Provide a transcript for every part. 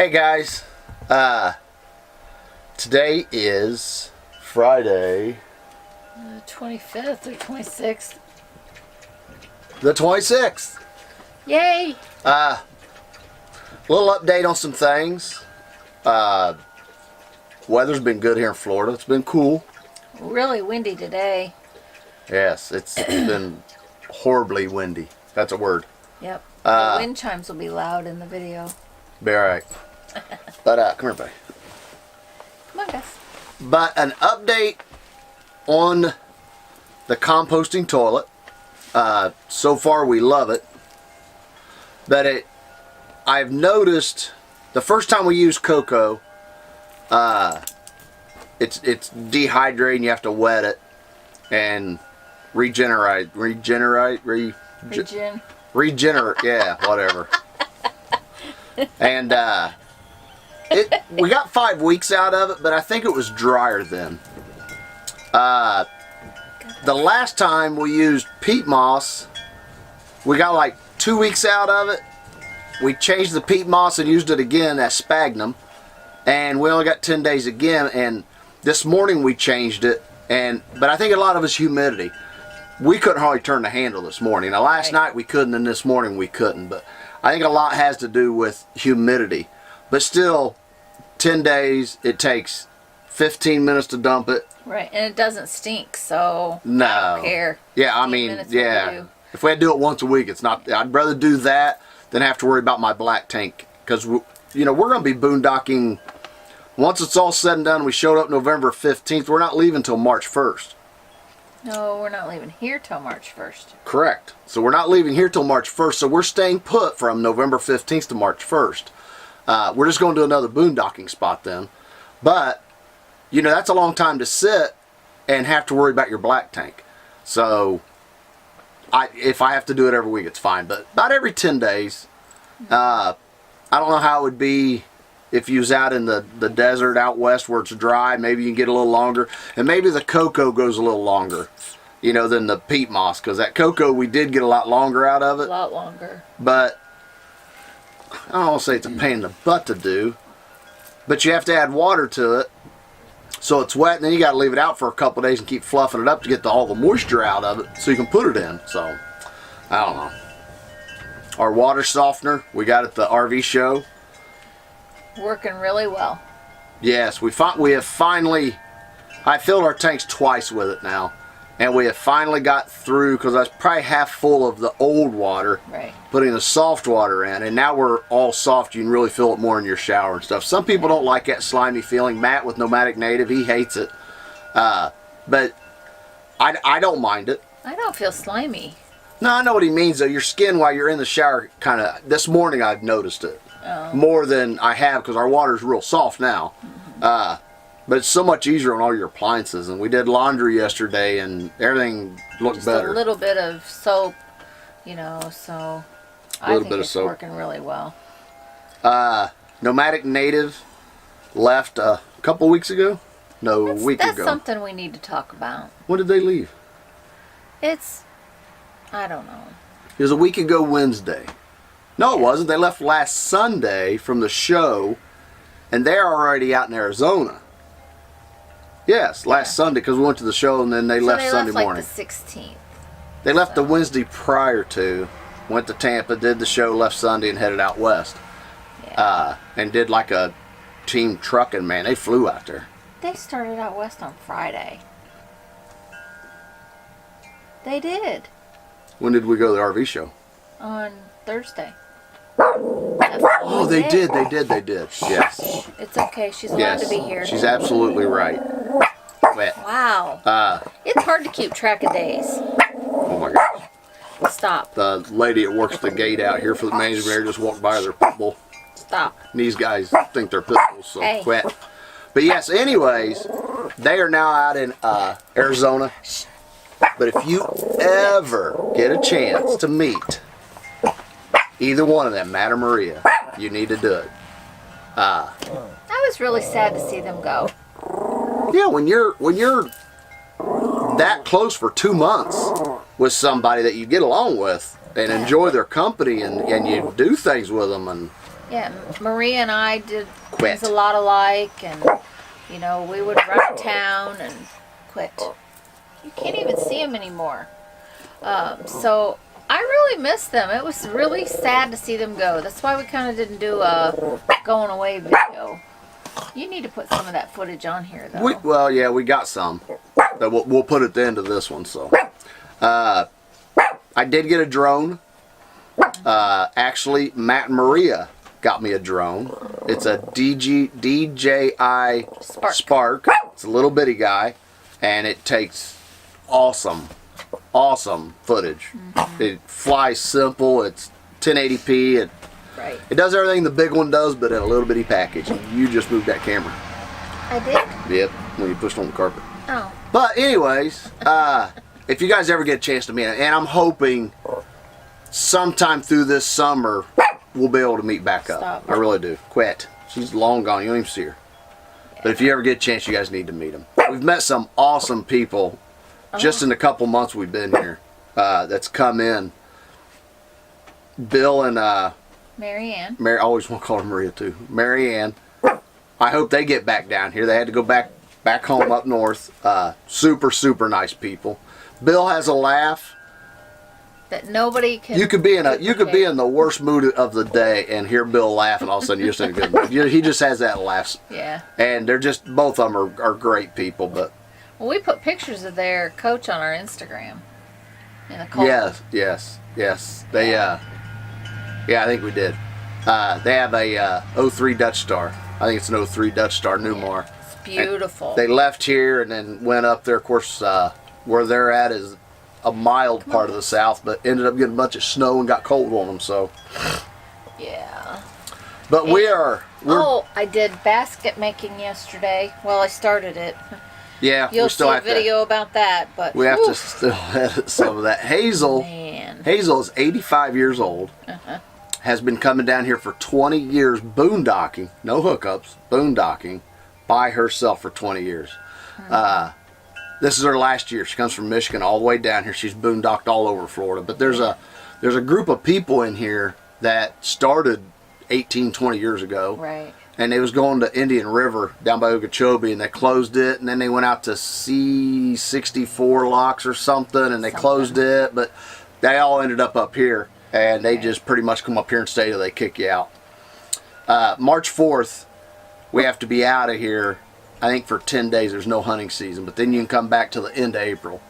Hey guys, today is Friday, 25th or 26th. the 26th. Yay! Little update on some things. Weather's been good here in Florida. It's been cool. Really windy today. Yes, it's been horribly windy. That's a word. Yep. The wind chimes will be loud in the video. Be alright. But, come here, buddy. Come on, guys. But an update on the composting toilet. So far we love it. But I've noticed the first time we used cocoa, it's dehydrating. You have to wet it and regenerate. Yeah, whatever. And we got 5 weeks out of it, but I think it was drier then. The last time we used peat moss, we got like 2 weeks out of it. We changed the peat moss and used it again as sphagnum, and we only got 10 days again. And this morning we changed it, but I think a lot of it's humidity. We couldn't hardly turn the handle this morning. Now last night we couldn't, and this morning we couldn't, but I think a lot has to do with humidity. But still, 10 days, it takes 15 minutes to dump it. Right, and it doesn't stink, so no. I don't care. Yeah, I mean, yeah. If we had to do it once a week, it's not. I'd rather do that than have to worry about my black tank, because we're going to be boondocking. Once it's all said and done, we showed up November 15th. We're not leaving until March 1st. No, we're not leaving here till March 1st. Correct. So we're not leaving here till March 1st. So we're staying put from November 15th to March 1st. We're just going to do another boondocking spot then. But, that's a long time to sit and have to worry about your black tank. So, if I have to do it every week, it's fine. But about every 10 days, I don't know how it would be if you was out in the desert out west where it's dry. Maybe you can get a little longer. And maybe the cocoa goes a little longer, than the peat moss. Because that cocoa, we did get a lot longer out of it. A lot longer. But I don't want to say it's a pain in the butt to do. But you have to add water to it. So it's wet, and then you got to leave it out for a couple days and keep fluffing it up to get all the moisture out of it so you can put it in. So, I don't know. Our water softener, we got at the RV show. Working really well. Yes, we have finally, I filled our tanks twice with it now. And we have finally got through, because I was probably half full of the old water. Right. Putting the soft water in. And now we're all soft. You can really feel it more in your shower and stuff. Some people don't like that slimy feeling. Matt with Nomadic Native, he hates it. But I don't mind it. I don't feel slimy. No, I know what he means though. Your skin while you're in the shower kind of, this morning I've noticed it. Oh. More than I have, because our water's real soft now. Mm-hmm. But it's so much easier on all your appliances. And we did laundry yesterday, and everything looked better. Just a little bit of soap, so I think it's working really well. Nomadic Native left a couple weeks ago. No, a week ago. That's something we need to talk about. When did they leave? I don't know. It was a week ago Wednesday. No, it wasn't. They left last Sunday from the show, and they're already out in Arizona. Yes, last Sunday, because we went to the show, and then they left Sunday morning. Like the 16th. They left the Wednesday prior to, went to Tampa, did the show, left Sunday, and headed out west. Yeah. And did like a team trucking, man. They flew out there. They started out west on Friday. They did. When did we go to the RV show? On Thursday. Oh, they did. Yes. It's okay. She's allowed to be here. She's absolutely right. Wow. It's hard to keep track of days. Oh my gosh. Stop. The lady that works the gate out here for the management just walked by their pit bull. Stop. And these guys think they're pit bulls, so hey. Quit. But yes, anyways, they are now out in Arizona. But if you ever get a chance to meet either one of them, Matt or Maria, you need to do it. I was really sad to see them go. Yeah, when you're that close for 2 months with somebody that you get along with and enjoy their company and you do things with them, and Yeah, Maria and I did things a lot alike, and you know, we would run town and quit. You can't even see them anymore. So I really miss them. It was really sad to see them go. That's why we kind of didn't do a going away video. You need to put some of that footage on here, though. Well, yeah, we got some. But we'll put it at the end of this one. So, I did get a drone. Actually, Matt and Maria got me a drone. It's a DJI Spark. It's a little bitty guy, and it takes awesome footage. It flies simple. It's 1080p. It does everything the big one does, but in a little bitty package. You just moved that camera. I did? Yep, when you pushed on the carpet. Oh. But anyways, if you guys ever get a chance to meet him, and I'm hoping sometime through this summer we'll be able to meet back up. Stop. I really do. Quit. She's long gone. You don't even see her. Yeah. But if you ever get a chance, you guys need to meet him. We've met some awesome people just in the couple months we've been here that's come in. Bill and Marianne. I always want to call her Maria too. Marianne. I hope they get back down here. They had to go back home up north. Super nice people. Bill has a laugh that nobody can. You could be in the worst mood of the day and hear Bill laugh, and all of a sudden you're just in a good mood. He just has that laugh. Yeah. And they're just, both of them are great people. But well, we put pictures of their coach on our Instagram. In the cold. Yes. They I think we did. They have a 03 Dutch Star. I think it's an 03 Dutch Star Newmar. It's beautiful. And they left here and then went up there. Of course, where they're at is a mild part of the south, but ended up getting a bunch of snow and got cold on them. So yeah. But I did basket making yesterday. Well, I started it. Yeah, you'll see a video about that, but we have to still edit some of that. Hazel is 85 years old. Has been coming down here for 20 years boondocking, no hookups, boondocking by herself for 20 years. This is her last year. She comes from Michigan all the way down here. She's boondocked all over Florida. But there's a group of people in here that started 18, 20 years ago. Right. And they was going to Indian River down by Okeechobee, and they closed it, and then they went out to C64 locks or something, and they closed it, but they all ended up here. And they just pretty much come up here and stay till they kick you out. March 4th, we have to be out of here. I think for 10 days. There's no hunting season. But then you can come back till the end of April.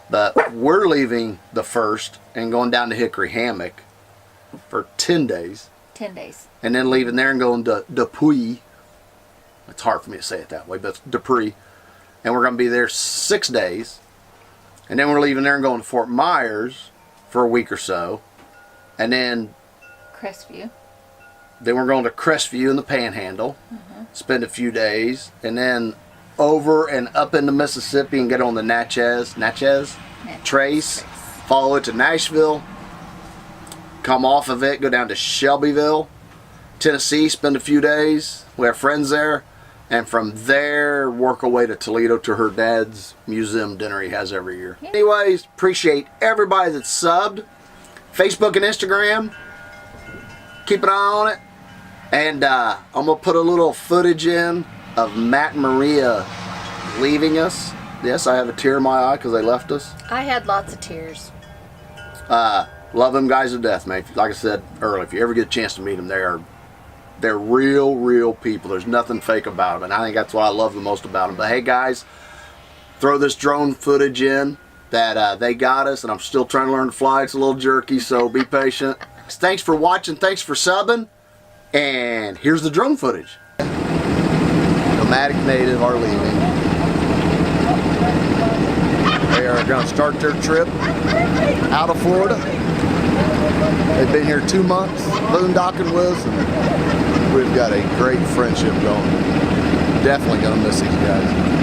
But we're leaving the 1st and going down to Hickory Hammock for 10 days. 10 days. And then leaving there and going to Dupuy. It's hard for me to say it that way, but it's Dupree. And we're going to be there 6 days. And then we're leaving there and going to Fort Myers for a week or so. And then Crestview. Then we're going to Crestview in the Panhandle, spend a few days, and then over and up into Mississippi and get on the Natchez Trace, follow it to Nashville, come off of it, go down to Shelbyville, Tennessee, spend a few days. We have friends there, and from there work our way to Toledo to her dad's museum dinner he has every year. Yeah. Anyways, appreciate everybody that's subbed. Facebook and Instagram, keep an eye on it. And I'm going to put a little footage in of Matt and Maria leaving us. Yes, I have a tear in my eye because they left us. I had lots of tears. Love them guys to death, man. Like I said earlier, if you ever get a chance to meet them, they're real people. There's nothing fake about them. And I think that's what I love the most about them. But hey, guys, throw this drone footage in that they got us, and I'm still trying to learn to fly. It's a little jerky, so be patient. Thanks for watching. Thanks for subbing. And here's the drone footage. Nomadic Native are leaving. They are going to start their trip out of Florida. They've been here 2 months, boondocking with us, and we've got a great friendship going. Definitely going to miss these guys.